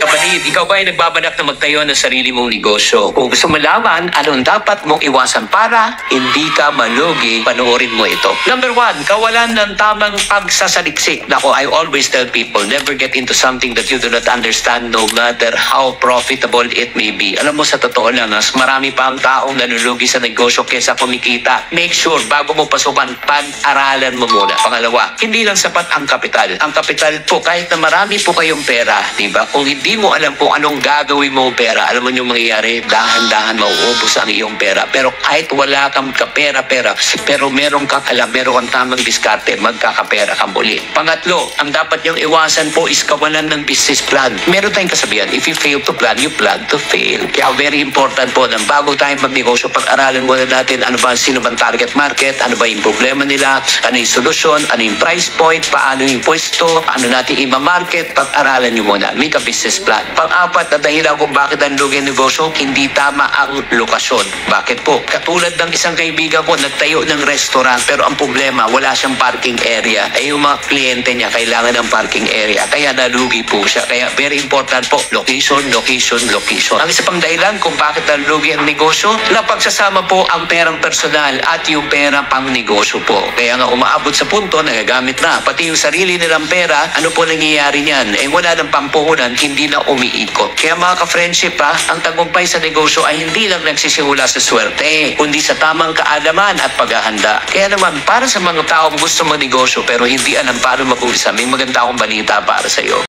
Kapatid, ikaw ba ay nagbabalak na magtayo ng sarili mong negosyo? Kung gusto mo malaman anong dapat mong iwasan para hindi ka malugi, panoorin mo ito. Number 1, kawalan ng tamang pagsasaliksik. Nako, I always tell people, never get into something that you do not understand no matter how profitable it may be. Alam mo, sa totoo lang, mas marami pa ang taong nanulugi sa negosyo kesa kumikita. Make sure, bago mo pasukan, pag-aralan mo muna. Pangalawa, hindi lang sapat ang kapital. Ang kapital po, kahit na marami po kayong pera, diba? Kung hindi mo alam kung anong gagawin mo pera, alam mo yung mangyayari, dahan-dahan mauubos ang iyong pera. Pero kahit wala kang kapera-pera, pero meron kang alam, meron kang tamang diskarte, magkakapera ka muli. Pangatlo, ang dapat niyong iwasan po is kawalan ng business plan. Meron tayong kasabihan, if you fail to plan, you plan to fail. Kaya very important po na bago tayo magnegosyo, pag-aralan muna natin ano ba, sino bang target market, ano ba yung problema nila, ano yung solusyon, ano yung price point, paano yung pwesto, ano natin i-market, pag-aralan nyo muna. Make a business plan. Pang-apat na dahilan kung bakit ang lugi ng negosyo, hindi tama ang lokasyon. Bakit po? Katulad ng isang kaibigan ko, nagtayo ng restaurant, pero ang problema, wala siyang parking area. Ay yung mga kliyente niya, kailangan ng parking area. Kaya nalugi po siya. Kaya very important po, location, location, location. Ang isa pang dahilan kung bakit nalugi ang negosyo, na pagsasama po ang perang personal at yung pera pang negosyo po. Kaya nga umaabot sa punto, nagagamit na. Pati yung sarili nilang pera, ano po nangyayari niyan? Eh wala ng pampuhunan, hindi na umiikot. Kaya mga ka-friendship ang tagumpay sa negosyo ay hindi lang nagsisimula sa swerte, kundi sa tamang kaalaman at paghahanda. Kaya naman, para sa mga taong gusto magnegosyo pero hindi alam paano mag-umpisa, may maganda akong balita para sa iyo.